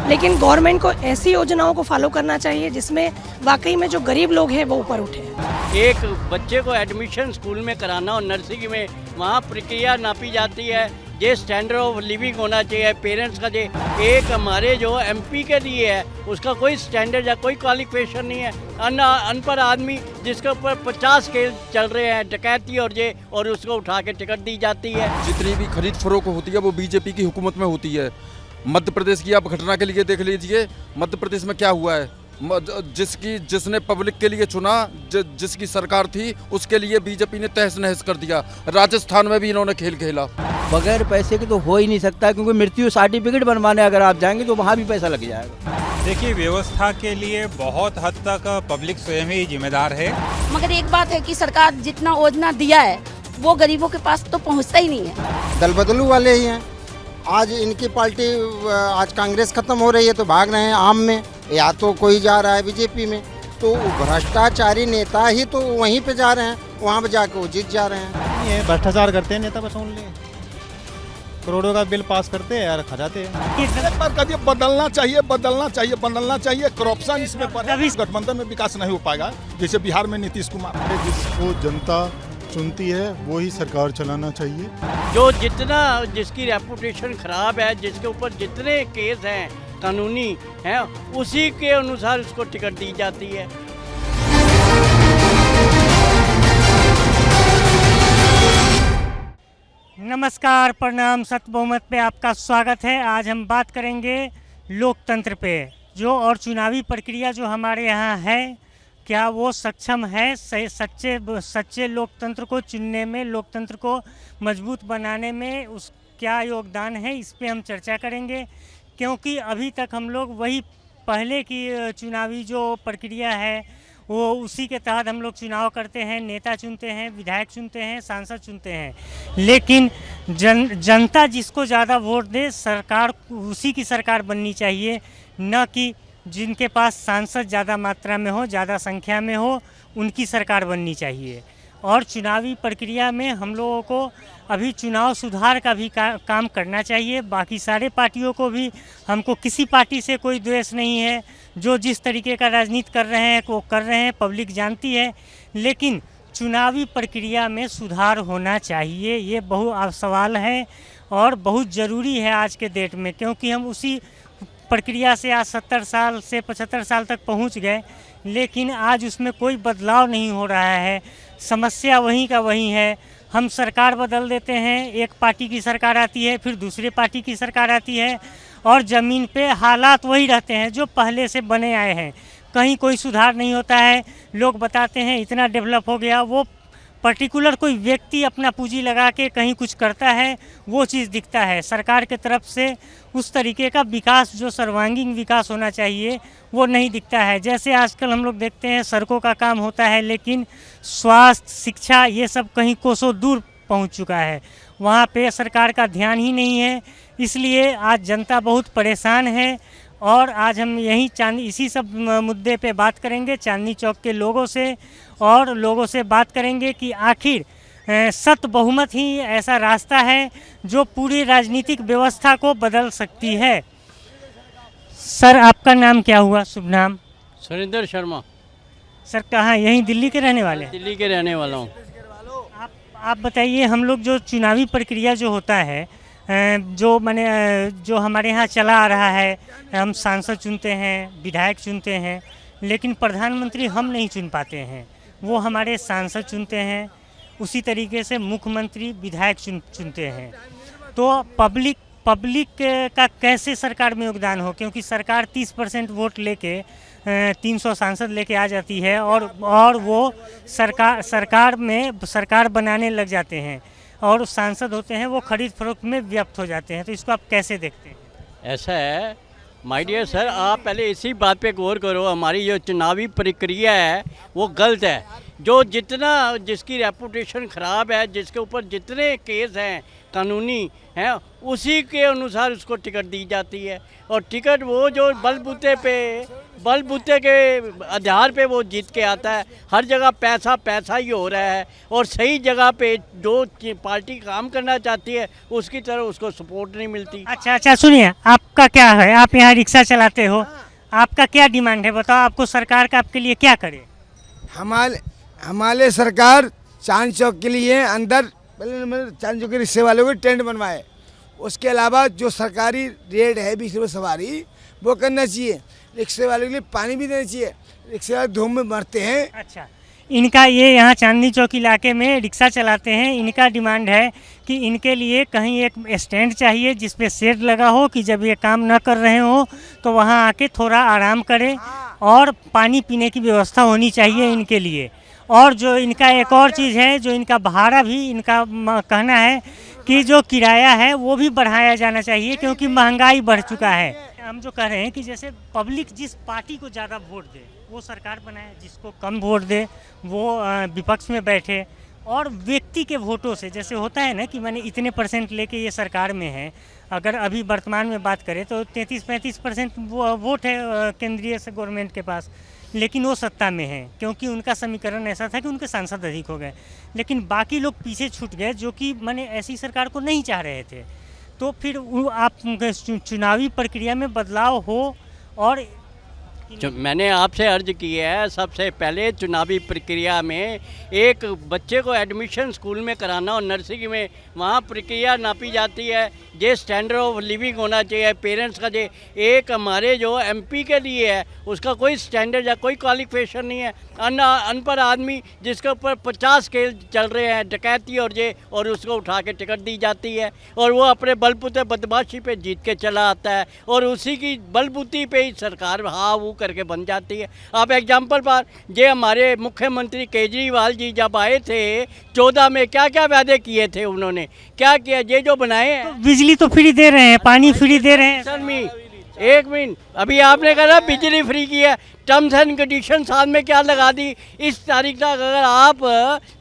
लेकिन गवर्नमेंट को ऐसी योजनाओं को फॉलो करना चाहिए जिसमें वाकई में जो गरीब लोग हैं वो ऊपर उठे। एक बच्चे को एडमिशन स्कूल में कराना और नर्सरी में वहाँ प्रक्रिया नापी जाती है, ये स्टैंडर्ड ऑफ लिविंग होना चाहिए पेरेंट्स का। ये एक हमारे जो एमपी के लिए है उसका कोई स्टैंडर्ड या कोई क्वालिफिकेशन नहीं है। अनपढ़ आदमी जिसके ऊपर 50 केस चल रहे हैं डकैती और उसको उठा के टिकट दी जाती है। जितनी भी खरीद फरोख्त होती है वो बीजेपी की हुकूमत में होती है। मध्य प्रदेश की आप घटना के लिए देख लीजिए, मध्य प्रदेश में क्या हुआ है। जिसने पब्लिक के लिए चुना, जिसकी सरकार थी उसके लिए बीजेपी ने तहस नहस कर दिया। राजस्थान में भी इन्होंने खेल खेला। बगैर पैसे के तो हो ही नहीं सकता, क्योंकि मृत्यु सर्टिफिकेट बनवाने अगर आप जाएंगे तो वहाँ भी पैसा लग जाएगा। देखिए, व्यवस्था के लिए बहुत हद तक पब्लिक स्वयं ही जिम्मेदार है। मगर एक बात है कि सरकार जितना योजना दिया है वो गरीबों के पास तो पहुँचता ही नहीं है। दल बदलू वाले ही हैं। आज इनकी पार्टी, आज कांग्रेस खत्म हो रही है तो भाग रहे हैं आम में, या तो कोई जा रहा है बीजेपी में। तो भ्रष्टाचारी नेता ही तो वहीं पे जा रहे हैं, वहाँ पे जाके वो जीत जा रहे हैं। ये भ्रष्टाचार करते हैं नेता, बस ओनली करोड़ों का बिल पास करते हैं यार, खा जाते हैं। बदलना चाहिए। करप्शन इसमें गठबंधन में विकास नहीं हो पाएगा, जैसे बिहार में नीतीश कुमार। जिसको जनता चुनती है वो ही सरकार चलाना चाहिए। जो जिसकी रेपुटेशन खराब है, जिसके ऊपर जितने केस हैं कानूनी हैं, उसी के अनुसार उसको टिकट दी जाती है। नमस्कार, प्रणाम, सत्य बहुमत पे आपका स्वागत है। आज हम बात करेंगे लोकतंत्र पे, जो और चुनावी प्रक्रिया जो हमारे यहाँ है, क्या वो सक्षम है सच्चे लोकतंत्र को चुनने में, लोकतंत्र को मजबूत बनाने में उस क्या योगदान है, इस पे हम चर्चा करेंगे। क्योंकि अभी तक हम लोग वही पहले की चुनावी जो प्रक्रिया है वो उसी के तहत हम लोग चुनाव करते हैं, नेता चुनते हैं, विधायक चुनते हैं, सांसद चुनते हैं। लेकिन जनता जिसको ज़्यादा वोट दे, सरकार उसी की सरकार बननी चाहिए, न कि जिनके पास सांसद ज़्यादा मात्रा में हो, ज़्यादा संख्या में हो, उनकी सरकार बननी चाहिए। और चुनावी प्रक्रिया में हम लोगों को अभी चुनाव सुधार का भी काम करना चाहिए। बाकी सारे पार्टियों को भी, हमको किसी पार्टी से कोई द्वेष नहीं है, जो जिस तरीके का राजनीति कर रहे हैं वो कर रहे हैं, पब्लिक जानती है। लेकिन चुनावी प्रक्रिया में सुधार होना चाहिए, ये सवाल है और बहुत ज़रूरी है आज के डेट में। क्योंकि हम उसी प्रक्रिया से आज 70 साल से 75 साल तक पहुंच गए, लेकिन आज उसमें कोई बदलाव नहीं हो रहा है। समस्या वहीं का वहीं है। हम सरकार बदल देते हैं, एक पार्टी की सरकार आती है, फिर दूसरे पार्टी की सरकार आती है, और ज़मीन पे हालात वही रहते हैं जो पहले से बने आए हैं। कहीं कोई सुधार नहीं होता है। लोग बताते हैं इतना डेवलप हो गया, वो पर्टिकुलर कोई व्यक्ति अपना पूंजी लगा के कहीं कुछ करता है, वो चीज़ दिखता है। सरकार के तरफ से उस तरीके का विकास, जो सर्वांगीण विकास होना चाहिए, वो नहीं दिखता है। जैसे आजकल हम लोग देखते हैं सड़कों का काम होता है, लेकिन स्वास्थ्य, शिक्षा, ये सब कहीं कोसों दूर पहुंच चुका है, वहाँ पे सरकार का ध्यान ही नहीं है। इसलिए आज जनता बहुत परेशान है। और आज हम इसी सब मुद्दे पे बात करेंगे चांदनी चौक के लोगों से, और लोगों से बात करेंगे कि आखिर सत्य बहुमत ही ऐसा रास्ता है जो पूरी राजनीतिक व्यवस्था को बदल सकती है। सर, आपका नाम क्या हुआ, शुभ नाम? सुरेंद्र शर्मा। सर, कहाँ, यहीं दिल्ली के रहने वाले? दिल्ली के रहने वाला हूँ। आप बताइए, हम लोग जो चुनावी प्रक्रिया जो होता है, जो हमारे यहाँ चला आ रहा है, हम सांसद चुनते हैं, विधायक चुनते हैं, लेकिन प्रधानमंत्री हम नहीं चुन पाते हैं, वो हमारे सांसद चुनते हैं। उसी तरीके से मुख्यमंत्री, विधायक चुनते हैं। तो पब्लिक का कैसे सरकार में योगदान हो, क्योंकि सरकार 30% वोट लेके 300 सांसद लेके आ जाती है, और वो सरकार बनाने लग जाते हैं, और सांसद होते हैं वो खरीद फरोख्त में व्यक्त हो जाते हैं। तो इसको आप कैसे देखते हैं? ऐसा है माय डियर सर, आप पहले इसी बात पे गौर करो। हमारी जो चुनावी प्रक्रिया है वो गलत है। जिसकी रेपुटेशन ख़राब है, जिसके ऊपर जितने केस हैं कानूनी हैं, उसी के अनुसार उसको टिकट दी जाती है। और टिकट वो जो बलबूते पे बलबूते के आधार पे वो जीत के आता है। हर जगह पैसा पैसा ही हो रहा है और सही जगह पे जो पार्टी काम करना चाहती है उसकी तरफ उसको सपोर्ट नहीं मिलती। अच्छा अच्छा, सुनिए, आपका क्या है, आप यहाँ रिक्शा चलाते हो, आपका क्या डिमांड है, बताओ आपको सरकार का आपके लिए क्या करे? हमारे सरकार चांद चौक के लिए अंदर चांद चौक के रिक्शे वालों के टेंट बनवाए। उसके अलावा जो सरकारी रेट है 20 रुपये सवारी वो करना चाहिए। रिक्शे वालों के लिए पानी भी देना चाहिए, रिक्शे वाले धूप में मरते हैं। अच्छा, इनका ये यहाँ चांदनी चौक इलाके में रिक्शा चलाते हैं, इनका डिमांड है कि इनके लिए कहीं एक स्टैंड चाहिए जिस पे शेड लगा हो कि जब ये काम न कर रहे हो तो वहाँ आके थोड़ा आराम करें, और पानी पीने की व्यवस्था होनी चाहिए इनके लिए। और जो इनका एक और चीज़ है, जो इनका भाड़ा भी इनका कहना है कि जो किराया है वो भी बढ़ाया जाना चाहिए क्योंकि महंगाई बढ़ चुका है। हम जो कह रहे हैं कि जैसे पब्लिक जिस पार्टी को ज़्यादा वोट दे वो सरकार बनाए, जिसको कम वोट दे वो विपक्ष में बैठे, और व्यक्ति के वोटों से जैसे होता है ना कि मैंने इतने % लेके ये सरकार में है। अगर अभी वर्तमान में बात करें तो 33-35% वोट है केंद्रीय से गवर्नमेंट के पास, लेकिन वो सत्ता में है क्योंकि उनका समीकरण ऐसा था कि उनके सांसद अधिक हो गए, लेकिन बाकी लोग पीछे छूट गए जो कि मैंने ऐसी सरकार को नहीं चाह रहे थे। तो फिर आप चुनावी प्रक्रिया में बदलाव हो। और जो मैंने आपसे अर्ज की है, सबसे पहले चुनावी प्रक्रिया में एक बच्चे को एडमिशन स्कूल में कराना और नर्सरी में वहाँ प्रक्रिया नापी जाती है, जे स्टैंडर्ड ऑफ लिविंग होना चाहिए पेरेंट्स का। जे एक हमारे जो एमपी के लिए है उसका कोई स्टैंडर्ड या कोई क्वालिफिकेशन नहीं है। अनपढ़ आदमी जिसके ऊपर 50 केस चल रहे हैं डकैती और उसको उठा के टिकट दी जाती है और वो अपने बलबूते बदमाशी पे जीत के चला आता है और उसी की बलबूती पे ही सरकार हाँ वो करके बन जाती है। आप एग्जाम्पल पर जे हमारे मुख्यमंत्री केजरीवाल जी जब आए थे 14 में क्या क्या वादे किए थे, उन्होंने क्या किया, ये जो बनाए हैं। तो बिजली तो फ्री दे रहे हैं, पानी फ्री दे रहे हैं। एक मिनट, अभी आपने कहा बिजली फ्री की है, टर्म्स एंड कंडीशन साथ में क्या लगा दी। इस तारीख तक अगर आप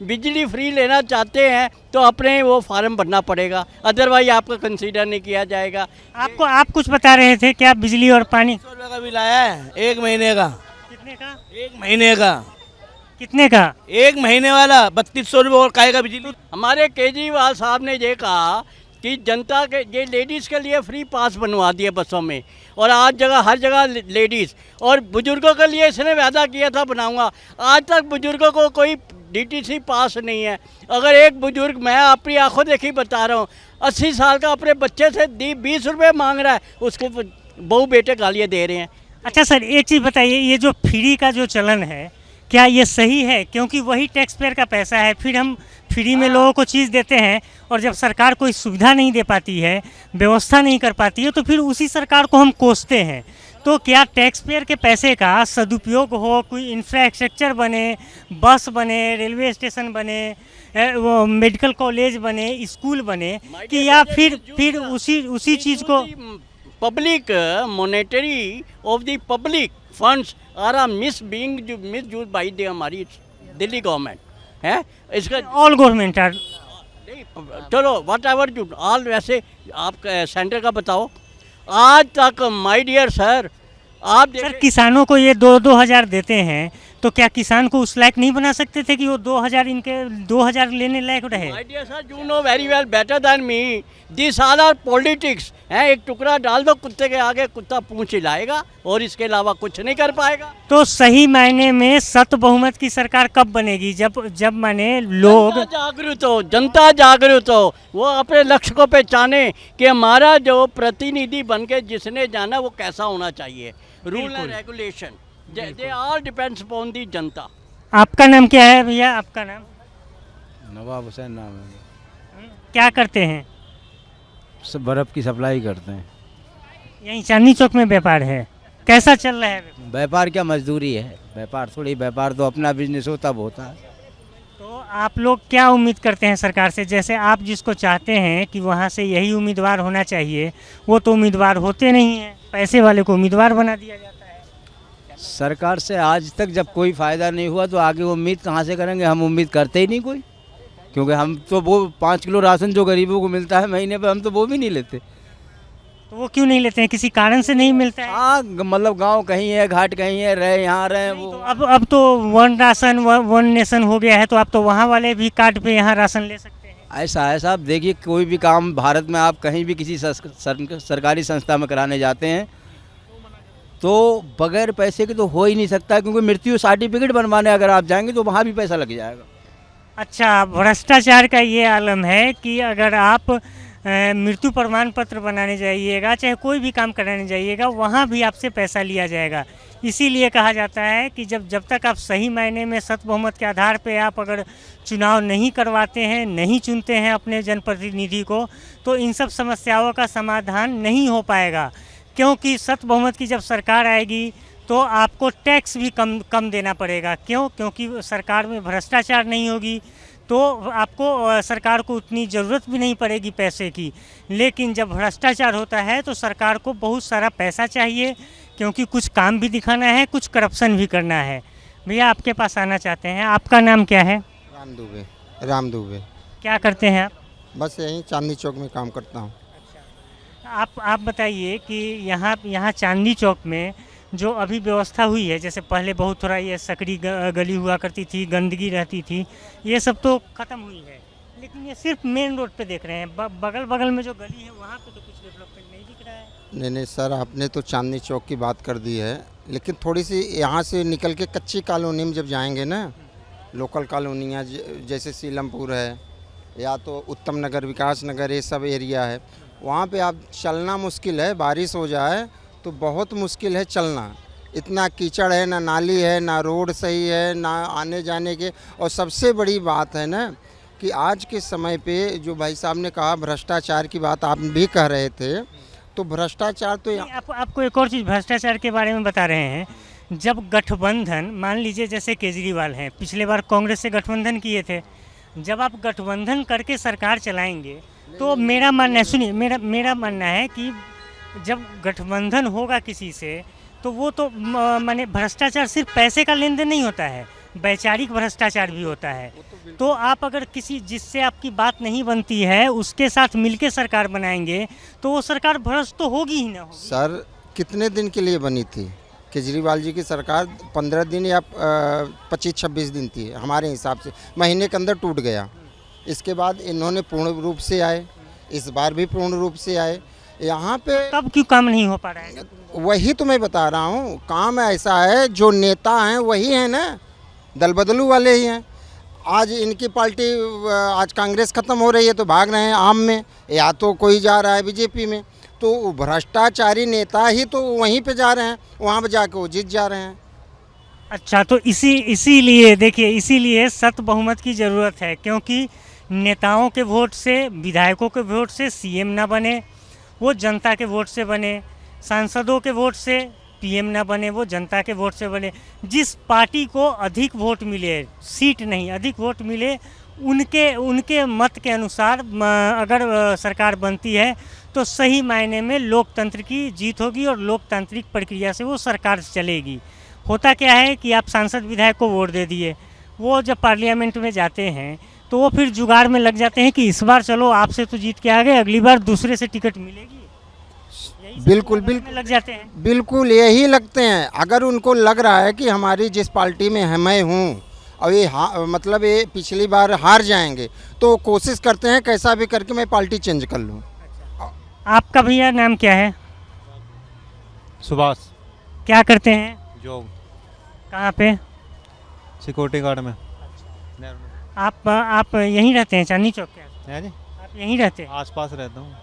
बिजली फ्री लेना चाहते हैं तो अपने वो फार्म भरना पड़ेगा, अदरवाइज आपका कंसीडर नहीं किया जाएगा। आपको आप कुछ बता रहे थे क्या बिजली और पानी? 100 रुपये का बिल आया है 1 महीने का। कितने का? 1 महीने का। कितने का? 1 महीने वाला 3200 रुपये और काएगा बिजली। हमारे केजरीवाल साहब ने ये कहा कि जनता के ये लेडीज़ के लिए फ्री पास बनवा दिए बसों में, और आज हर जगह लेडीज़ और बुजुर्गों के लिए इसने वादा किया था बनाऊंगा। आज तक बुजुर्गों को कोई डीटीसी पास नहीं है। अगर एक बुजुर्ग, मैं अपनी आंखों देखी बता रहा हूँ, 80 साल का अपने बच्चे से 20 रुपये मांग रहा है, उसको बहू बेटे गालियाँ दे रहे हैं। अच्छा सर, एक चीज़ बताइए, ये जो फ्री का जो चलन है क्या ये सही है? क्योंकि वही टैक्स पेयर का पैसा है, फिर हम फ्री में लोगों को चीज़ देते हैं और जब सरकार कोई सुविधा नहीं दे पाती है, व्यवस्था नहीं कर पाती है, तो फिर उसी सरकार को हम कोसते हैं। तो क्या टैक्स पेयर के पैसे का सदुपयोग हो, कोई इंफ्रास्ट्रक्चर बने, बस बने, रेलवे स्टेशन बने, वो मेडिकल कॉलेज बने, स्कूल बने, कि या फिर उसी चीज़ को public monetary of the public funds or misuse by the हमारी दिल्ली गवर्नमेंट है। इसका ऑल गवर्नमेंट आर, चलो वट एवर यू ऑल, वैसे आप सेंटर का बताओ। आज तक माय डियर सर, आप सर किसानों को ये 2-2 हज़ार देते हैं, तो क्या किसान को उस लायक नहीं बना सकते थे कि वो 2000 इनके 2000 लेने लायक रहे? My dear sir, you know very well better than me, this all are politics हैं। एक टुकड़ा डाल दो कुत्ते के आगे, कुत्ता पूंछ हिलाएगा और इसके अलावा कुछ नहीं कर पाएगा। तो सही मायने में सत बहुमत की सरकार कब बनेगी? जब माने लोग जनता जागरूक हो, वो अपने लक्ष्य को पहचाने कि हमारा जो प्रतिनिधि बन के जिसने जाना वो कैसा होना चाहिए। Rule and regulation they all depends upon the जनता। आपका नाम क्या है भैया? आपका नाम? नवाब हुसैन नाम है। क्या करते हैं? सब बर्फ़ की सप्लाई करते हैं। यहीं चांदनी चौक में व्यापार है, कैसा चल रहा है? व्यापार क्या, मजदूरी है। व्यापार थोड़ी, व्यापार तो अपना बिजनेस हो तब होता है। तो आप लोग क्या उम्मीद करते हैं सरकार से? जैसे आप जिसको चाहते हैं कि वहाँ से यही उम्मीदवार होना चाहिए, वो तो उम्मीदवार होते नहीं हैं, पैसे वाले को उम्मीदवार बना दिया जाता है। सरकार से आज तक जब कोई फ़ायदा नहीं हुआ तो आगे उम्मीद कहाँ से करेंगे? हम उम्मीद करते ही नहीं कोई, क्योंकि हम तो वो 5 किलो राशन जो गरीबों को मिलता है महीने पे, हम तो वो भी नहीं लेते। तो वो क्यों नहीं लेते हैं, किसी कारण से नहीं मिलता है? हाँ, मतलब गांव कहीं है, घाट कहीं है, रहे यहाँ रहे वो। तो अब तो वन राशन वन नेशन हो गया है, तो अब तो वहाँ वाले भी कार्ड पे यहाँ राशन ले सकते हैं। ऐसा है साहब, देखिए कोई भी काम भारत में आप कहीं भी किसी सरकारी संस्था में कराने जाते हैं तो बगैर पैसे के तो हो ही नहीं सकता, क्योंकि मृत्यु सर्टिफिकेट बनवाने अगर आप जाएंगे तो वहाँ भी पैसा लग जाएगा। अच्छा, भ्रष्टाचार का ये आलम है कि अगर आप मृत्यु प्रमाण पत्र बनाने जाइएगा, चाहे कोई भी काम कराने जाइएगा, वहाँ भी आपसे पैसा लिया जाएगा। इसीलिए कहा जाता है कि जब तक आप सही मायने में सत बहुमत के आधार पे आप अगर चुनाव नहीं करवाते हैं, नहीं चुनते हैं अपने जनप्रतिनिधि को, तो इन सब समस्याओं का समाधान नहीं हो पाएगा। क्योंकि सत बहुमत की जब सरकार आएगी तो आपको टैक्स भी कम देना पड़ेगा। क्यों? क्योंकि सरकार में भ्रष्टाचार नहीं होगी, तो आपको सरकार को उतनी ज़रूरत भी नहीं पड़ेगी पैसे की। लेकिन जब भ्रष्टाचार होता है तो सरकार को बहुत सारा पैसा चाहिए, क्योंकि कुछ काम भी दिखाना है, कुछ करप्शन भी करना है। भैया आपके पास आना चाहते हैं, आपका नाम क्या है? राम दुबे। क्या करते हैं आप? बस यहीं चांदनी चौक में काम करता हूँ। आप बताइए कि यहाँ चांदनी चौक में जो अभी व्यवस्था हुई है, जैसे पहले बहुत थोड़ा ये सकड़ी गली हुआ करती थी, गंदगी रहती थी, ये सब तो ख़त्म हुई है, लेकिन ये सिर्फ मेन रोड पे देख रहे हैं। बगल में जो गली है वहाँ पे तो कुछ डेवलपमेंट नहीं दिख रहा है। नहीं सर, आपने तो चांदनी चौक की बात कर दी है, लेकिन थोड़ी सी यहाँ से निकल के कच्ची कॉलोनी में जब जाएंगे ना, लोकल कॉलोनियाँ जैसे सीलमपुर है या तो उत्तम नगर, विकास नगर, ये सब एरिया है, वहाँ पे आप चलना मुश्किल है। बारिश हो जाए तो बहुत मुश्किल है चलना, इतना कीचड़ है, ना नाली है, ना रोड सही है, ना आने जाने के। और सबसे बड़ी बात है ना कि आज के समय पे जो भाई साहब ने कहा भ्रष्टाचार की बात आप भी कह रहे थे, तो भ्रष्टाचार तो आपको एक और चीज़ भ्रष्टाचार के बारे में बता रहे हैं। जब गठबंधन, मान लीजिए जैसे केजरीवाल हैं, पिछले बार कांग्रेस से गठबंधन किए थे, जब आप गठबंधन करके सरकार चलाएंगे तो मेरा मानना है, सुनिए, मेरा मानना है कि जब गठबंधन होगा किसी से तो वो तो माने भ्रष्टाचार सिर्फ पैसे का लेन देन नहीं होता है, वैचारिक भ्रष्टाचार भी होता है। तो आप अगर किसी जिससे आपकी बात नहीं बनती है उसके साथ मिलके सरकार बनाएंगे तो वो सरकार भ्रष्ट तो होगी ही ना होगी। सर कितने दिन के लिए बनी थी केजरीवाल जी की सरकार? 15 दिन या 25-26 दिन थी हमारे हिसाब से, महीने के अंदर टूट गया। इसके बाद इन्होंने पूर्ण रूप से आए, इस बार भी पूर्ण रूप से आए। यहाँ पे कब क्यों काम नहीं हो पा रहा है? वही तो मैं बता रहा हूँ, काम ऐसा है, जो नेता हैं वही हैं ना, दल बदलू वाले ही हैं। आज इनकी पार्टी, आज कांग्रेस ख़त्म हो रही है तो भाग रहे हैं आम में, या तो कोई जा रहा है बीजेपी में, तो भ्रष्टाचारी नेता ही तो वहीं पे जा रहे हैं, वहाँ पे जाके वो जीत जा रहे हैं। अच्छा, तो इसीलिए देखिए, इसीलिए सत बहुमत की ज़रूरत है, क्योंकि नेताओं के वोट से, विधायकों के वोट से सीएम ना बने, वो जनता के वोट से बने। सांसदों के वोट से पीएम ना बने, वो जनता के वोट से बने। जिस पार्टी को अधिक वोट मिले, सीट नहीं अधिक वोट मिले, उनके मत के अनुसार अगर सरकार बनती है तो सही मायने में लोकतंत्र की जीत होगी और लोकतांत्रिक प्रक्रिया से वो सरकार चलेगी। होता क्या है कि आप सांसद विधायक को वोट दे दिए, वो जब पार्लियामेंट में जाते हैं तो वो फिर जुगाड़ में लग जाते हैं कि इस बार चलो आपसे तो जीत के आ गए, अगली बार दूसरे से टिकट मिलेगी। बिल्कुल लग जाते हैं, बिल्कुल यही लगते हैं। अगर उनको लग रहा है कि हमारी जिस पार्टी में मैं हूँ और ये मतलब ये पिछली बार हार जाएंगे, तो कोशिश करते हैं कैसा भी करके मैं पार्टी चेंज कर लूँ। आपका भैया नाम क्या है? सुभाष। क्या करते हैं? जॉब। कहाँ पे? सिक्योरिटी गार्ड में। आप यहीं रहते हैं चांदनी चौक के? है जी, आप यहीं रहते हैं? आसपास रहता हूँ।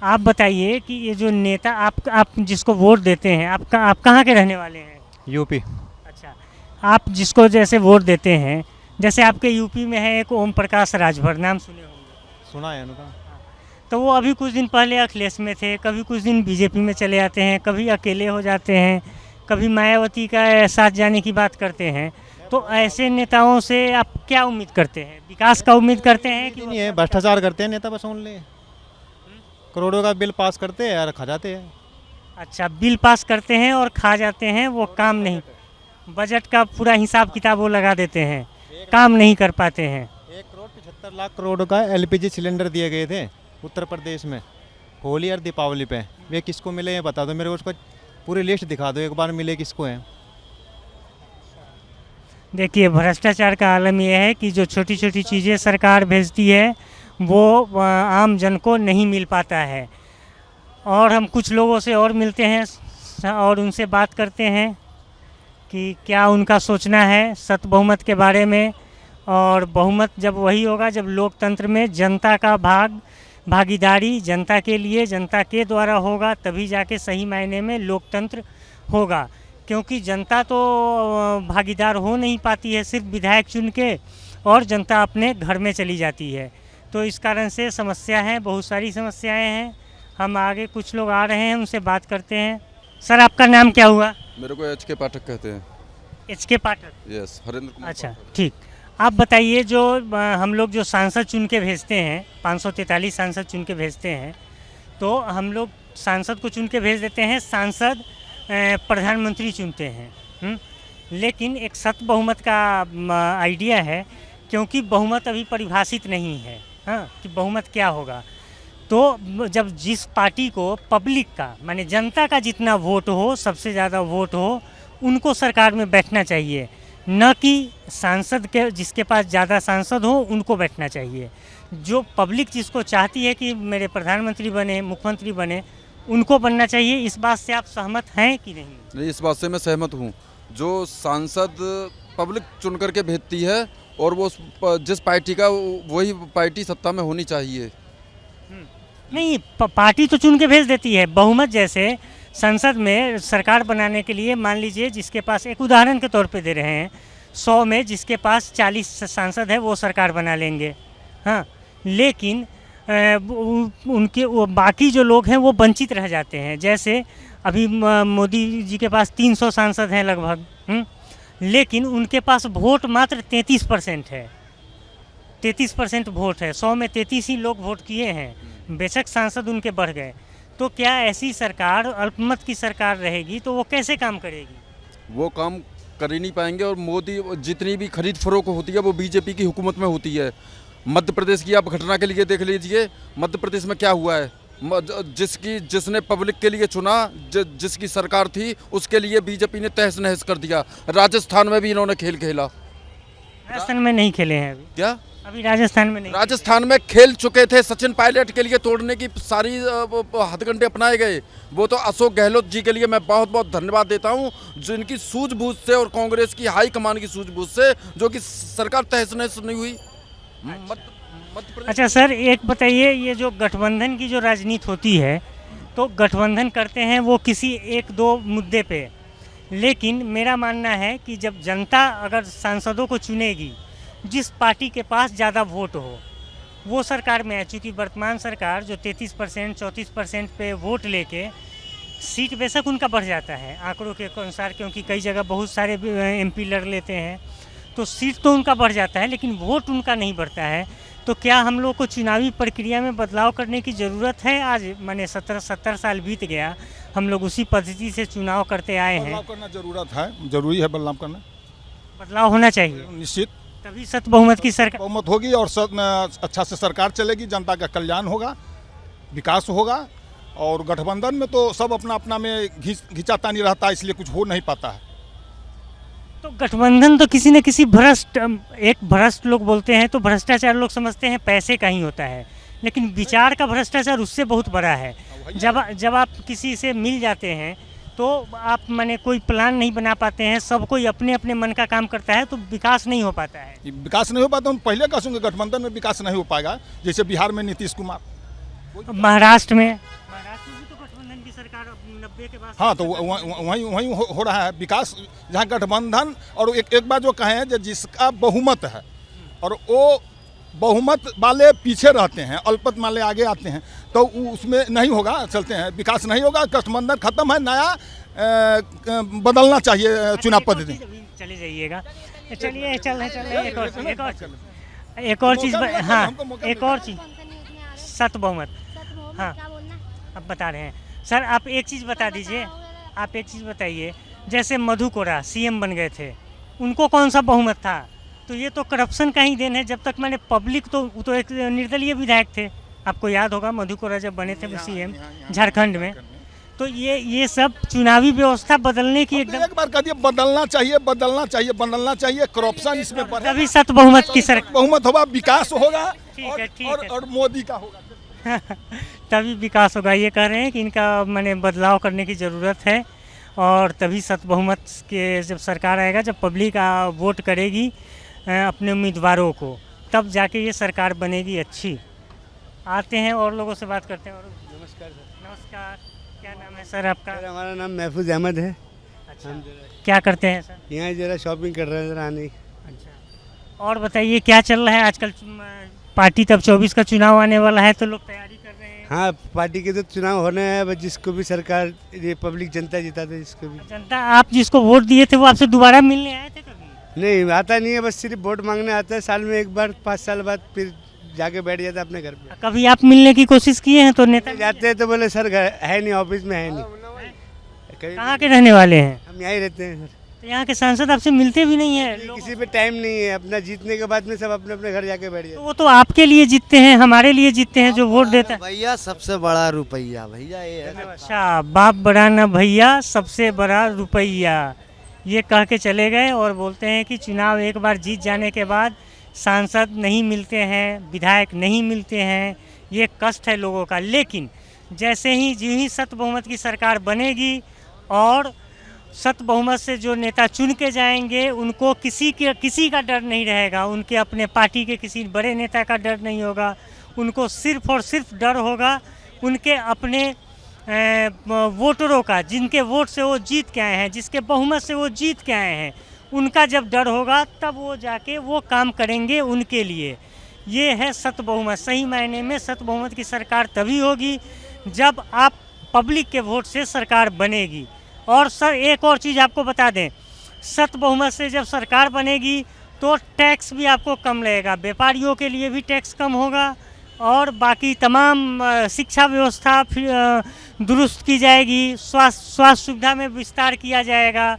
आप बताइए कि ये जो नेता आप जिसको वोट देते हैं, आप कहाँ के रहने वाले हैं? यूपी। अच्छा, आप जिसको जैसे वोट देते हैं, जैसे आपके यूपी में है एक ओम प्रकाश राजभर, नाम सुने होंगे? सुना है उनका। तो वो अभी कुछ दिन पहले अखिलेश में थे, कभी कुछ दिन बीजेपी में चले जाते हैं, कभी अकेले हो जाते हैं, कभी मायावती का साथ जाने की बात करते हैं। तो ऐसे नेताओं से आप क्या उम्मीद करते हैं? विकास का उम्मीद करते हैं कि नहीं है, भ्रष्टाचार करते हैं नेता, बस ओनली करोड़ों का बिल पास करते हैं और खा जाते हैं। अच्छा, बिल पास करते हैं और खा जाते हैं, वो काम नहीं, बजट का पूरा हिसाब किताब वो लगा देते हैं, काम नहीं कर पाते हैं। 1 करोड़ 75 लाख करोड़ का LPG सिलेंडर दिए गए थे उत्तर प्रदेश में, होली और दीपावली पे वे किसको मिले ये बता दो मेरे को, उसका पूरी लिस्ट दिखा दो एक बार, मिले किसको हैं। देखिए, भ्रष्टाचार का आलम यह है कि जो छोटी छोटी चीज़ें सरकार भेजती है वो आम जन को नहीं मिल पाता है। और हम कुछ लोगों से और मिलते हैं और उनसे बात करते हैं कि क्या उनका सोचना है सत बहुमत के बारे में। और बहुमत जब वही होगा जब लोकतंत्र में जनता का भागीदारी जनता के लिए जनता के द्वारा होगा, तभी जाके सही मायने में लोकतंत्र होगा। क्योंकि जनता तो भागीदार हो नहीं पाती है सिर्फ विधायक चुन के, और जनता अपने घर में चली जाती है। तो इस कारण से समस्या है, बहुत सारी समस्याएं हैं। हम आगे कुछ लोग आ रहे हैं, उनसे बात करते हैं। सर, आपका नाम क्या हुआ? मेरे को एच के पाठक कहते हैं। एच के पाठक? यस, हरेंद्र कुमार। अच्छा, ठीक। आप बताइए, जो हम लोग जो सांसद चुन के भेजते हैं, 543 सांसद चुन के भेजते हैं, तो हम लोग सांसद को चुन के भेज देते हैं, सांसद प्रधानमंत्री चुनते हैं। लेकिन एक सत बहुमत का आइडिया है, क्योंकि बहुमत अभी परिभाषित नहीं है कि बहुमत क्या होगा। तो जब जिस पार्टी को पब्लिक का माने जनता का जितना वोट हो, सबसे ज़्यादा वोट हो, उनको सरकार में बैठना चाहिए, न कि सांसद के जिसके पास ज़्यादा सांसद हो उनको बैठना चाहिए। जो पब्लिक जिसको चाहती है कि मेरे प्रधानमंत्री बने, मुख्यमंत्री बने, उनको बनना चाहिए। इस बात से आप सहमत हैं कि नहीं? नहीं, इस बात से मैं सहमत हूँ। जो सांसद पब्लिक चुन करके भेजती है और वो जिस पार्टी का वही पार्टी सत्ता में होनी चाहिए। नहीं, पार्टी तो चुन के भेज देती है। बहुमत जैसे संसद में सरकार बनाने के लिए मान लीजिए जिसके पास, एक उदाहरण के तौर पे दे रहे हैं, 100 में जिसके पास 40 सांसद है वो सरकार बना लेंगे। हाँ, लेकिन उनके वो बाकी जो लोग हैं वो वंचित रह जाते हैं। जैसे अभी मोदी जी के पास 300 सांसद हैं लगभग, लेकिन उनके पास वोट मात्र 33% है। 33% वोट है, 100 में 33 ही लोग वोट किए हैं, बेशक सांसद उनके बढ़ गए। तो क्या ऐसी सरकार, अल्पमत की सरकार रहेगी तो वो कैसे काम करेगी? वो काम कर ही नहीं पाएंगे। और मोदी, जितनी भी खरीद फरोख्त होती है वो बीजेपी की हुकूमत में होती है। मध्य प्रदेश की आप घटना के लिए देख लीजिए, मध्य प्रदेश में क्या हुआ है। जिसने पब्लिक के लिए चुना, जिसकी सरकार थी, उसके लिए बीजेपी ने तहस नहस कर दिया। राजस्थान में भी इन्होंने खेल खेला। राजस्थान में नहीं खेले हैं अभी? क्या अभी राजस्थान में नहीं? राजस्थान में खेल चुके थे। सचिन पायलट के लिए तोड़ने की सारी हथकंडे अपनाए गए। वो तो अशोक गहलोत जी के लिए मैं बहुत बहुत धन्यवाद देता हूं, जिनकी सूझबूझ से और कांग्रेस की हाई कमान की सूझबूझ से जो कि सरकार तहस नहस नहीं हुई। अच्छा सर, एक बताइए, ये जो गठबंधन की जो राजनीति होती है, तो गठबंधन करते हैं वो किसी एक दो मुद्दे पे, लेकिन मेरा मानना है कि जब जनता अगर सांसदों को चुनेगी जिस पार्टी के पास ज़्यादा वोट हो, वो सरकार में है। चूँकि वर्तमान सरकार जो 33% 34% पे वोट लेके, सीट बेशक उनका बढ़ जाता है आंकड़ों के अनुसार, क्योंकि कई जगह बहुत सारे MP लड़ लेते हैं, तो सीट तो उनका बढ़ जाता है, लेकिन वोट उनका नहीं बढ़ता है। तो क्या हम लोग को चुनावी प्रक्रिया में बदलाव करने की ज़रूरत है? आज माने 70 साल बीत गया, हम लोग उसी पद्धति से चुनाव करते आए हैं। बदलाव करना जरूरत है, जरूरी है बदलाव करना। बदलाव होना चाहिए निश्चित, तभी सत बहुमत की सरकार बहुमत होगी और अच्छा से सरकार चलेगी, जनता का कल्याण होगा, विकास होगा। और गठबंधन में तो सब अपना अपना में घिंचातानी रहता है, इसलिए कुछ हो नहीं पाता है। तो गठबंधन तो किसी न किसी भ्रष्ट लोग बोलते हैं, तो भ्रष्टाचार लोग समझते हैं पैसे का ही होता है, लेकिन विचार का भ्रष्टाचार उससे बहुत बड़ा है। जब आप किसी से मिल जाते हैं तो आप माने कोई प्लान नहीं बना पाते हैं, सब कोई अपने अपने मन का काम करता है, तो विकास नहीं हो पाता है। विकास नहीं हो पाता, हम पहले कहूँगे गठबंधन में विकास नहीं हो पाएगा। जैसे बिहार में नीतीश कुमार, महाराष्ट्र में भी तो गठबंधन की सरकार 90 के बाद। हाँ, तो वहीं हो रहा है विकास, जहाँ गठबंधन। और एक बात जो कहें, जिसका बहुमत है और वो बहुमत वाले पीछे रहते हैं, अल्पमत वाले आगे आते हैं, तो उसमें नहीं होगा, चलते हैं, विकास नहीं होगा। गठबंधन खत्म है, नया बदलना चाहिए चुनाव पद्धति। चले जाइएगा, चलिए चल एक और चीज़, हाँ एक और चीज़, सत बहुमत, हाँ अब बता रहे हैं सर। आप एक चीज़ बता दीजिए, आप एक चीज़ बताइए, जैसे मधु कोड़ा CM बन गए थे, उनको कौन सा बहुमत था? तो ये तो करप्शन का ही देन है। जब तक मैंने पब्लिक, तो एक निर्दलीय विधायक थे, आपको याद होगा मधुकोरा जब बने थे सीएम झारखंड में, तो ये सब चुनावी व्यवस्था बदलने की एकदम एक बार कह दिए बदलना चाहिए, बदलना चाहिए, बदलना चाहिए। करप्शन इसमें बढ़े, तभी सत बहुमत की सरकार, बहुमत होगा, विकास होगा ठीक और मोदी का होगा। तभी विकास होगा। ये कह रहे हैं कि इनका मैंने बदलाव करने की ज़रूरत है और तभी सत बहुमत के जब सरकार आएगा, जब पब्लिक वोट करेगी अपने उम्मीदवारों को, तब जाके ये सरकार बनेगी अच्छी। आते हैं और लोगों से बात करते हैं। और नमस्कार सर। नमस्कार, क्या नाम है सर आपका? सर हमारा नाम महफूज अहमद है। अच्छा, क्या करते हैं सर? यहाँ जरा शॉपिंग कर रहे हैं सर आने। अच्छा, और बताइए क्या चल रहा है आजकल? पार्टी तब 24 का चुनाव आने वाला है, तो लोग तैयारी कर रहे हैं। हाँ, पार्टी के तो चुनाव होने हैं, बस जिसको भी सरकार ये पब्लिक जनता जिता दे, जिसको भी जनता। आप जिसको वोट दिए थे वो आपसे दोबारा मिलने आए थे कभी? नहीं, आता नहीं है, बस सिर्फ वोट मांगने आता है साल में एक बार, 5 साल बाद फिर जाके बैठ जाता है अपने घर पे। कभी आप मिलने की कोशिश किए हैं? तो नेता जाते हैं तो बोले सर घर है नहीं, ऑफिस में है नहीं। कहाँ के रहने वाले हैं? हम यहाँ ही रहते हैं सर। तो यहाँ के सांसद आपसे मिलते भी नहीं है? किसी पे टाइम नहीं है, अपना जीतने के बाद में सब अपने अपने घर जाके बैठ जाते। तो वो तो आपके लिए जीतते हैं, हमारे लिए जीतते हैं जो वोट देता है। भैया सबसे बड़ा रुपया भैया ये है। अच्छा, बाप बड़ा ना भैया, सबसे बड़ा रुपया, ये कह के चले गए। और बोलते हैं कि चुनाव एक बार जीत जाने के बाद सांसद नहीं मिलते हैं, विधायक नहीं मिलते हैं, ये कष्ट है लोगों का। लेकिन जैसे ही जी सत बहुमत की सरकार बनेगी और सत बहुमत से जो नेता चुन के जाएंगे, उनको किसी का डर नहीं रहेगा, उनके अपने पार्टी के किसी बड़े नेता का डर नहीं होगा, उनको सिर्फ और सिर्फ डर होगा उनके अपने वोटरों का, जिनके वोट से वो जीत के आए हैं, जिसके बहुमत से वो जीत के आए हैं, उनका जब डर होगा तब वो जाके वो काम करेंगे उनके लिए। ये है सत बहुमत। सही मायने में सत बहुमत की सरकार तभी होगी जब आप पब्लिक के वोट से सरकार बनेगी। और सर एक और चीज़ आपको बता दें, सत बहुमत से जब सरकार बनेगी तो टैक्स भी आपको कम लगेगा, व्यापारियों के लिए भी टैक्स कम होगा और बाकी तमाम शिक्षा व्यवस्था दुरुस्त की जाएगी, स्वास्थ्य सुविधा में विस्तार किया जाएगा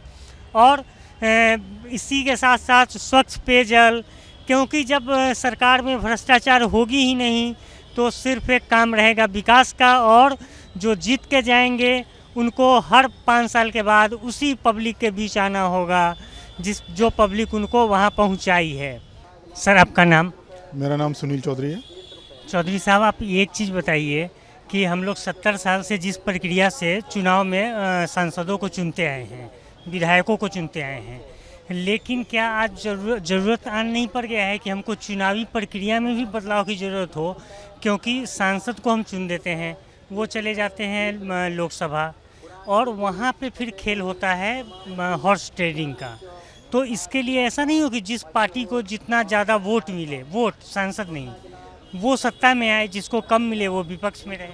और इसी के साथ साथ स्वच्छ पेयजल, क्योंकि जब सरकार में भ्रष्टाचार होगी ही नहीं तो सिर्फ एक काम रहेगा विकास का। और जो जीत के जाएंगे उनको हर 5 साल के बाद उसी पब्लिक के बीच आना होगा जो पब्लिक उनको वहाँ पहुँचाई है। सर आपका नाम? मेरा नाम सुनील चौधरी है। चौधरी साहब, आप एक चीज़ बताइए कि हम लोग 70 साल से जिस प्रक्रिया से चुनाव में सांसदों को चुनते आए हैं, विधायकों को चुनते आए हैं, लेकिन क्या आज ज़रूरत आन नहीं पड़ गया है कि हमको चुनावी प्रक्रिया में भी बदलाव की ज़रूरत हो? क्योंकि सांसद को हम चुन देते हैं, वो चले जाते हैं लोकसभा और वहाँ पे फिर खेल होता है हॉर्स ट्रेडिंग का। तो इसके लिए ऐसा नहीं हो कि जिस पार्टी को जितना ज़्यादा वोट मिले, वोट सांसद नहीं, वो सत्ता में आए, जिसको कम मिले वो विपक्ष में रहे।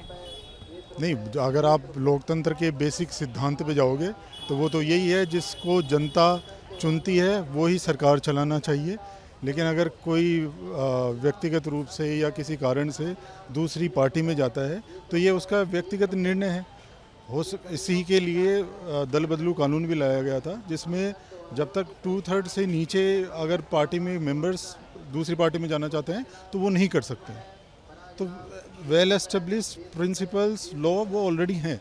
नहीं, अगर आप लोकतंत्र के बेसिक सिद्धांत पे जाओगे तो वो तो यही है, जिसको जनता चुनती है वो ही सरकार चलाना चाहिए। लेकिन अगर कोई व्यक्तिगत रूप से या किसी कारण से दूसरी पार्टी में जाता है तो ये उसका व्यक्तिगत निर्णय है। इसी के लिए दल बदलू कानून भी लाया गया था, जिसमें जब तक 2/3 से नीचे अगर पार्टी में मेंबर्स दूसरी पार्टी में जाना चाहते हैं तो वो नहीं कर सकते। तो वेल एस्टेब्लिश्ड प्रिंसिपल्स लॉ वो ऑलरेडी हैं।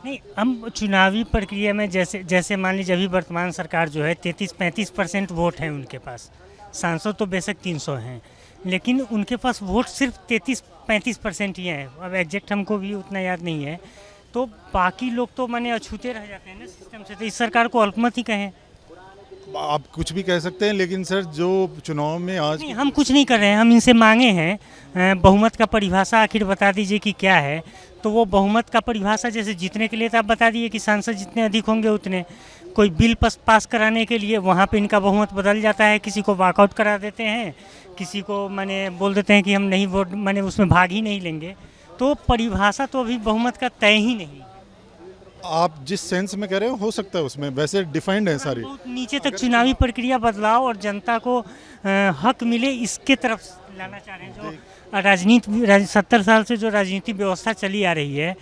नहीं, हम चुनावी प्रक्रिया में जैसे मान लीजिए अभी वर्तमान सरकार जो है 33-35% वोट है उनके पास, सांसद तो बेशक 300 हैं, लेकिन उनके पास वोट सिर्फ 33-35% ही हैं। अब एग्जैक्ट हमको भी उतना याद नहीं है, तो बाकी लोग तो माने अछूते रह जाते हैं ना सिस्टम से। तो इस सरकार को अल्पमत ही कहें। आप कुछ भी कह सकते हैं, लेकिन सर जो चुनाव में आज नहीं, हम कुछ नहीं कर रहे हैं, हम इनसे मांगे हैं बहुमत का परिभाषा आखिर बता दीजिए कि क्या है। तो वो बहुमत का परिभाषा जैसे जीतने के लिए तो आप बता दिए कि सांसद जितने अधिक होंगे उतने, कोई बिल पास कराने के लिए वहाँ पे इनका बहुमत बदल जाता है, किसी को वॉकआउट करा देते हैं, किसी को माने बोल देते हैं कि हम नहीं वोट माने उसमें भाग ही नहीं लेंगे। तो परिभाषा तो अभी बहुमत का तय ही नहीं। आप जिस सेंस में कह रहे हो सकता है उसमें वैसे डिफाइंड है सारी। नीचे तक चुनावी प्रक्रिया बदलाव और जनता को हक मिले, इसके तरफ लाना चाह रहे हैं। जो राजनीति 70 साल से जो राजनीति व्यवस्था चली आ रही है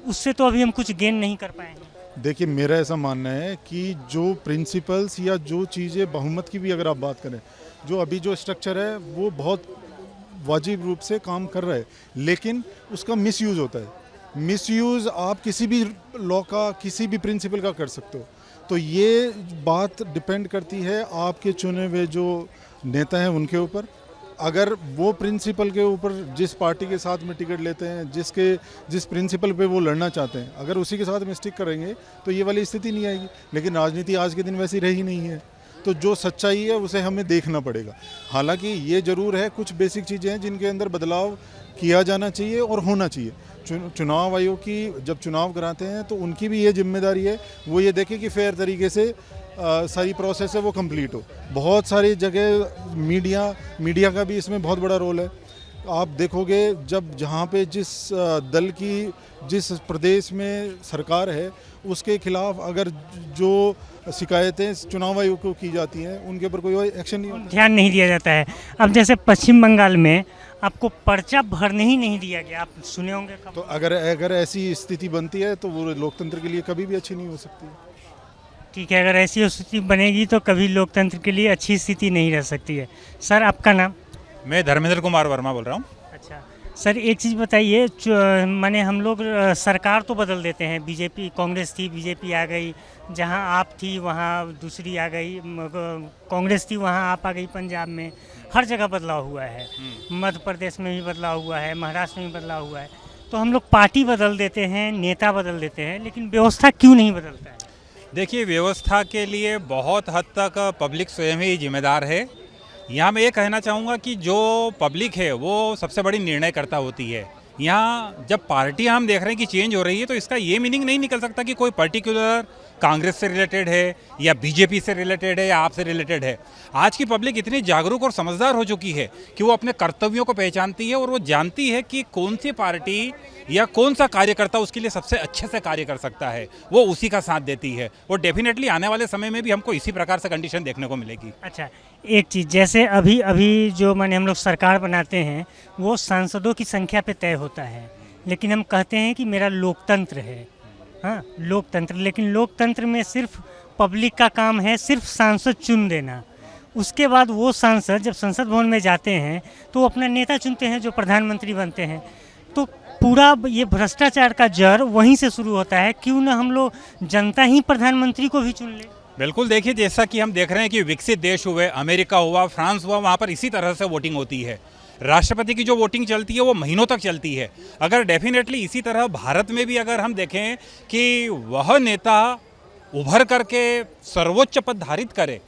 उससे तो अभी हम कुछ गेन नहीं कर पाए हैं। देखिए, मेरा ऐसा मानना है कि जो प्रिंसिपल्स या जो चीज़ें बहुमत की भी अगर आप बात करें, जो अभी जो स्ट्रक्चर है वो बहुत वाजिब रूप से काम कर रहा है, लेकिन उसका मिसयूज़ होता है। मिसयूज़ आप किसी भी लॉ का, किसी भी प्रिंसिपल का कर सकते हो। तो ये बात डिपेंड करती है आपके चुने हुए जो नेता हैं उनके ऊपर। अगर वो प्रिंसिपल के ऊपर, जिस पार्टी के साथ में टिकट लेते हैं, जिस प्रिंसिपल पे वो लड़ना चाहते हैं, अगर उसी के साथ में स्टिक करेंगे तो ये वाली स्थिति नहीं आएगी। लेकिन राजनीति आज के दिन वैसी रही नहीं है, तो जो सच्चाई है उसे हमें देखना पड़ेगा। हालांकि ये ज़रूर है, कुछ बेसिक चीज़ें हैं जिनके अंदर बदलाव किया जाना चाहिए और होना चाहिए। चुनाव आयोग की जब चुनाव कराते हैं तो उनकी भी ये जिम्मेदारी है, वो ये देखें कि फेयर तरीके से सारी प्रोसेस है वो कंप्लीट हो। बहुत सारी जगह मीडिया का भी इसमें बहुत बड़ा रोल है। आप देखोगे जब जहाँ पे जिस दल की, जिस प्रदेश में सरकार है, उसके खिलाफ अगर जो शिकायतें चुनाव आयोग को की जाती हैं, उनके ऊपर कोई एक्शन नहीं होता, ध्यान नहीं दिया जाता है। अब जैसे पश्चिम बंगाल में आपको पर्चा भरने ही नहीं दिया गया, आप सुने होंगे। तो अगर ऐसी स्थिति बनती है तो वो लोकतंत्र के लिए कभी भी अच्छी नहीं हो सकती। ठीक है, अगर ऐसी स्थिति बनेगी तो कभी लोकतंत्र के लिए अच्छी स्थिति नहीं रह सकती है। सर, आपका नाम? मैं धर्मेंद्र कुमार वर्मा बोल रहा हूँ। अच्छा सर, एक चीज़ बताइए, माने हम लोग सरकार तो बदल देते हैं, बीजेपी, कांग्रेस थी, बीजेपी आ गई, जहां आप थी वहां दूसरी आ गई, कांग्रेस थी वहां आप आ गई, पंजाब में हर जगह बदलाव हुआ है, मध्य प्रदेश में भी बदलाव हुआ है, महाराष्ट्र में भी बदलाव हुआ है। तो हम लोग पार्टी बदल देते हैं, नेता बदल देते हैं, लेकिन व्यवस्था क्यों नहीं बदलता है? देखिए, व्यवस्था के लिए बहुत हद तक पब्लिक स्वयं ही जिम्मेदार है। यहाँ मैं ये कहना चाहूँगा कि जो पब्लिक है वो सबसे बड़ी निर्णयकर्ता होती है। यहाँ जब पार्टियाँ हम देख रहे हैं कि चेंज हो रही है, तो इसका ये मीनिंग नहीं निकल सकता कि कोई पर्टिकुलर कांग्रेस से रिलेटेड है या बीजेपी से रिलेटेड है या आपसे रिलेटेड है। आज की पब्लिक इतनी जागरूक और समझदार हो चुकी है कि वो अपने कर्तव्यों को पहचानती है और वो जानती है कि कौन सी पार्टी या कौन सा कार्यकर्ता उसके लिए सबसे अच्छे से कार्य कर सकता है, वो उसी का साथ देती है। और डेफिनेटली आने वाले समय में भी हमको इसी प्रकार से कंडीशन देखने को मिलेगी। अच्छा, एक चीज़, जैसे अभी जो माने हम लोग सरकार बनाते हैं वो सांसदों की संख्या पे तय होता है, लेकिन हम कहते हैं कि मेरा लोकतंत्र है, हाँ लोकतंत्र, लेकिन लोकतंत्र में सिर्फ पब्लिक का काम है सिर्फ सांसद चुन देना। उसके बाद वो सांसद जब संसद भवन में जाते हैं तो अपना नेता चुनते हैं जो प्रधानमंत्री बनते हैं। तो पूरा ये भ्रष्टाचार का जड़ वहीं से शुरू होता है। क्यों ना हम लोग जनता ही प्रधानमंत्री को भी चुन ले? बिल्कुल, देखिए, जैसा कि हम देख रहे हैं कि विकसित देश हुए, अमेरिका हुआ, फ्रांस हुआ, वहाँ पर इसी तरह से वोटिंग होती है। राष्ट्रपति की जो वोटिंग चलती है वो महीनों तक चलती है। अगर डेफिनेटली इसी तरह भारत में भी अगर हम देखें कि वह नेता उभर करके सर्वोच्च पद धारित करे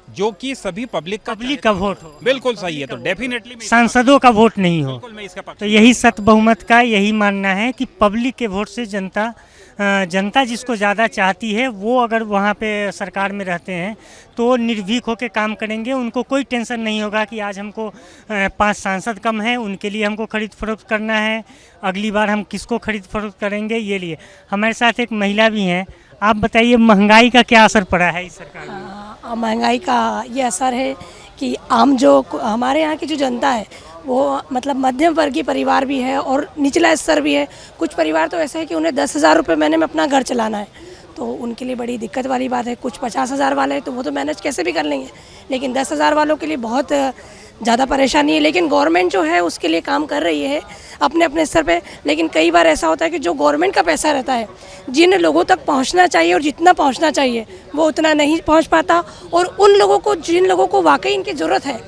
जो कि सभी पब्लिक का वोट हो, बिल्कुल सही है, तो डेफिनेटली सांसदों का वोट नहीं हो, मैं इसका पक्ष। तो यही सत बहुमत का यही मानना है कि पब्लिक के वोट से जनता जिसको ज़्यादा चाहती है वो अगर वहाँ पे सरकार में रहते हैं तो निर्भीक होकर काम करेंगे। उनको कोई टेंशन नहीं होगा कि आज हमको 5 सांसद कम हैं, उनके लिए हमको खरीद फरोख्त करना है, अगली बार हम किसको खरीद फरोख्त करेंगे ये लिए। हमारे साथ एक महिला भी हैं, आप बताइए महंगाई का क्या असर पड़ा है इस सरकार में? महंगाई का ये असर है कि आम जो हमारे यहाँ की जो जनता है वो मतलब मध्यम वर्गीय परिवार भी है और निचला स्तर भी है। कुछ परिवार तो ऐसे है कि उन्हें 10,000 रुपये महीने में अपना घर चलाना है, तो उनके लिए बड़ी दिक्कत वाली बात है। कुछ 50,000 वाले तो वो तो मैनेज कैसे भी कर लेंगे, लेकिन 10,000 वालों के लिए बहुत ज़्यादा परेशानी है। लेकिन गवर्नमेंट जो है उसके लिए काम कर रही है अपने अपने स्तर पे। लेकिन कई बार ऐसा होता है कि जो गवर्नमेंट का पैसा रहता है, जिन लोगों तक पहुंचना चाहिए और जितना पहुंचना चाहिए वो उतना नहीं पहुंच पाता, और उन लोगों को, जिन लोगों को वाकई इनकी ज़रूरत है,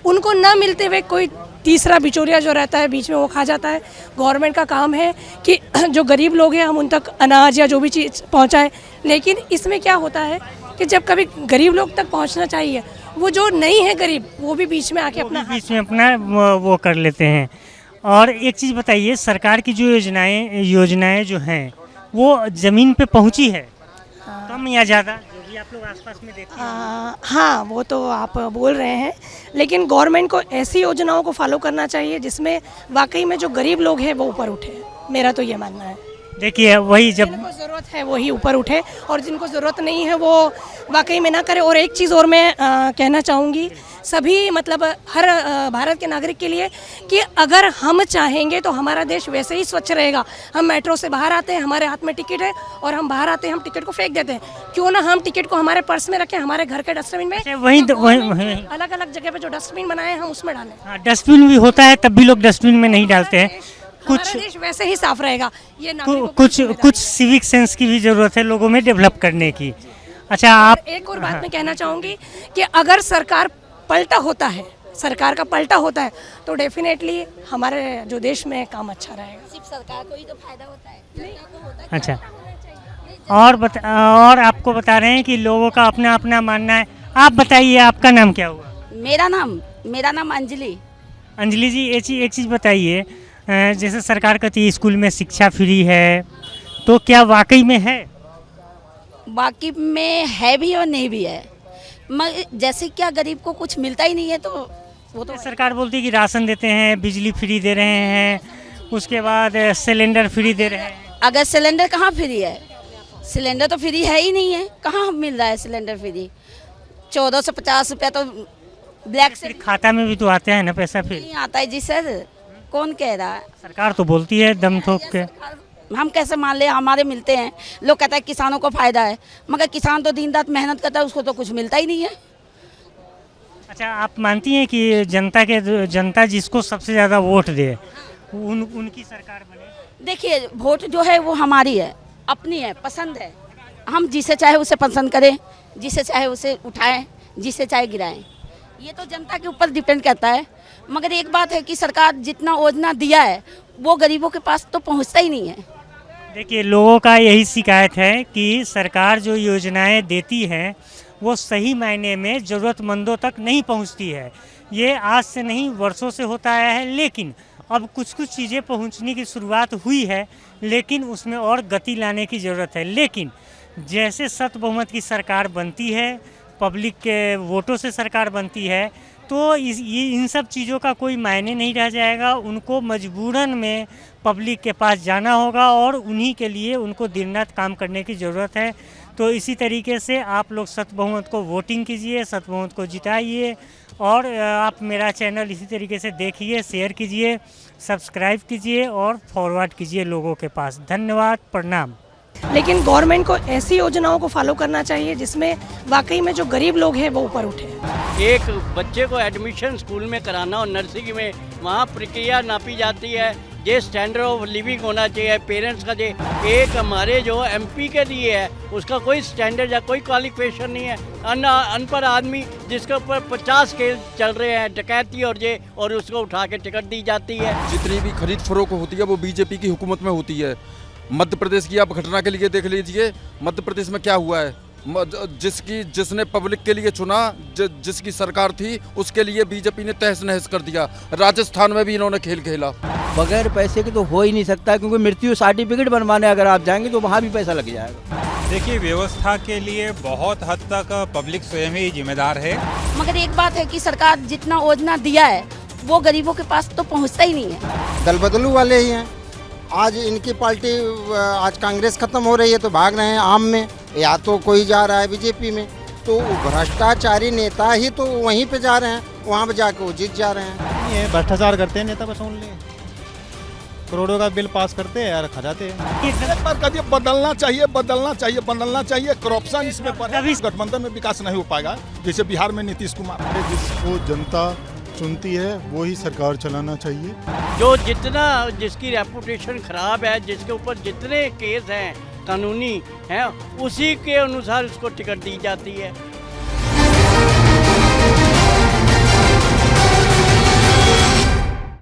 उनको ना मिलते हुए कोई तीसरा बिचौलिया जो रहता है बीच में वो खा जाता है। गवर्नमेंट का काम है कि जो गरीब लोग हैं हम उन तक अनाज या जो भी चीज़ पहुँचाएँ। लेकिन इसमें क्या होता है कि जब कभी गरीब लोग तक पहुँचना चाहिए, वो जो नहीं है गरीब वो भी बीच में आके अपना वो कर लेते हैं। और एक चीज़ बताइए, सरकार की जो योजनाएं जो हैं वो ज़मीन पे पहुंची है, कम या ज़्यादा, जो भी आप लोग आसपास में देखते हैं? हाँ, वो तो आप बोल रहे हैं, लेकिन गवर्नमेंट को ऐसी योजनाओं को फॉलो करना चाहिए जिसमें वाकई में जो गरीब लोग हैं वो ऊपर उठे। मेरा तो ये मानना है। देखिए वही जब जिनको ज़रूरत है वही ऊपर उठे और जिनको ज़रूरत नहीं है वो वाकई में ना करे। और एक चीज़ और मैं कहना चाहूँगी सभी मतलब हर भारत के नागरिक के लिए कि अगर हम चाहेंगे तो हमारा देश वैसे ही स्वच्छ रहेगा। हम मेट्रो से बाहर आते हैं, हमारे हाथ में टिकट है और हम बाहर आते हैं, हम टिकट को फेंक देते हैं। क्यों ना हम टिकट को हमारे पर्स में रखें, हमारे घर के डस्टबिन में, अलग अलग जगह पे जो डस्टबिन बनाए हैं हम उसमें डालें। हाँ, डस्टबिन भी होता है तब भी लोग डस्टबिन में नहीं डालते हैं। हमारा देश वैसे ही साफ रहेगा। ये कुछ सिविक सेंस की भी ज़रूरत है लोगों में डेवलप करने की। अच्छा आप एक और बात मैं कहना चाहूँगी कि अगर सरकार पलटा होता है, सरकार का पलटा होता है तो डेफिनेटली हमारे जो देश में काम अच्छा रहेगा। सिर्फ सरकार को ही तो फायदा होता है, जनता को होता है। अच्छा और आपको बता रहे हैं कि लोगों का अपना अपना मानना है। आप बताइए आपका नाम क्या हुआ? मेरा नाम अंजलि। अंजलि जी एक चीज़ बताइए, जैसे सरकार कहती है स्कूल में शिक्षा फ्री है, तो क्या वाकई में है? बाकी में है भी और नहीं भी है। मगर जैसे क्या गरीब को कुछ मिलता ही नहीं है तो वो तो सरकार बोलती है कि राशन देते हैं, बिजली फ्री दे रहे हैं, उसके बाद सिलेंडर फ्री दे रहे हैं। अगर सिलेंडर कहाँ फ्री है? सिलेंडर तो फ्री है ही नहीं है। कहाँ मिल रहा है सिलेंडर फ्री? 1450 रुपया तो ब्लैक से खाता में भी तो आते हैं ना पैसा, फिर नहीं आता है जी सर। कौन कह रहा है? सरकार तो बोलती है दम ठोक के। हम कैसे मान ले? हमारे मिलते हैं। लोग कहता है किसानों को फायदा है, मगर किसान तो दिन रात मेहनत करता है, उसको तो कुछ मिलता ही नहीं है। अच्छा आप मानती हैं कि जनता जिसको सबसे ज़्यादा वोट दे उनकी सरकार बने? देखिए वोट जो है वो हमारी है, अपनी है, पसंद है। हम जिसे चाहे उसे पसंद करें, जिसे चाहे उसे उठाएं, जिसे चाहे गिराएं। ये तो जनता के ऊपर डिपेंड करता है। मगर एक बात है कि सरकार जितना योजना दिया है वो गरीबों के पास तो पहुंचता ही नहीं है। देखिए लोगों का यही शिकायत है कि सरकार जो योजनाएं देती है वो सही मायने में ज़रूरतमंदों तक नहीं पहुंचती है। ये आज से नहीं वर्षों से होता आया है, लेकिन अब कुछ चीज़ें पहुंचने की शुरुआत हुई है, लेकिन उसमें और गति लाने की ज़रूरत है। लेकिन जैसे सत्य बहुमत की सरकार बनती है, पब्लिक के वोटों से सरकार बनती है, तो इन सब चीज़ों का कोई मायने नहीं रह जाएगा। उनको मजबूरन में पब्लिक के पास जाना होगा और उन्हीं के लिए उनको दिन रात काम करने की ज़रूरत है। तो इसी तरीके से आप लोग सत्य बहुमत को वोटिंग कीजिए, सत्य बहुमत को जिताइए और आप मेरा चैनल इसी तरीके से देखिए, शेयर कीजिए, सब्सक्राइब कीजिए और फॉरवर्ड कीजिए लोगों के पास। धन्यवाद, प्रणाम। लेकिन गवर्नमेंट को ऐसी योजनाओं को फॉलो करना चाहिए जिसमें वाकई में जो गरीब लोग हैं वो ऊपर उठे। एक बच्चे को एडमिशन स्कूल में कराना और नर्सरी में, वहाँ प्रक्रिया नापी जाती है, ये स्टैंडर्ड ऑफ लिविंग होना चाहिए पेरेंट्स का। एक हमारे जो एमपी के लिए है उसका कोई स्टैंडर्ड या कोई क्वालिफिकेशन नहीं है। अनपढ़ आदमी जिसके ऊपर 50 केस चल रहे हैं डकैती और उसको उठा के टिकट दी जाती है। जितनी भी खरीद फरोख्त होती है वो बीजेपी की हुकूमत में होती है। मध्य प्रदेश की आप घटना के लिए देख लीजिए, मध्य प्रदेश में क्या हुआ है। जिसने पब्लिक के लिए चुना, जिसकी सरकार थी, उसके लिए बीजेपी ने तहस नहस कर दिया। राजस्थान में भी इन्होंने खेल खेला। बगैर पैसे के तो हो ही नहीं सकता, क्योंकि मृत्यु सर्टिफिकेट बनवाने अगर आप जाएंगे तो वहाँ भी पैसा लग जाएगा। देखिए व्यवस्था के लिए बहुत हद तक पब्लिक स्वयं ही जिम्मेदार है। मगर एक बात है कि सरकार जितना योजना दिया है वो गरीबों के पास तो पहुंचता ही नहीं है। दल बदलू वाले ही हैं। आज इनकी पार्टी, आज कांग्रेस खत्म हो रही है तो भाग रहे हैं आम में, या तो कोई जा रहा है बीजेपी में। तो भ्रष्टाचारी नेता ही तो वहीं पे जा रहे हैं, वहाँ पे जाके वो जीत जा रहे हैं। ये भ्रष्टाचार करते हैं नेता, बस ओनली करोड़ों का बिल पास करते हैं और खा जाते हैं। एक बार कभी बदलना चाहिए। करप्शन इसमें गठबंधन में विकास नहीं हो पाएगा, जैसे बिहार में नीतीश कुमार। जिसको जनता चुनती है वो ही सरकार चलाना चाहिए। जो जिसकी रेपुटेशन खराब है, जिसके ऊपर जितने केस हैं कानूनी हैं, उसी के अनुसार उसको टिकट दी जाती है।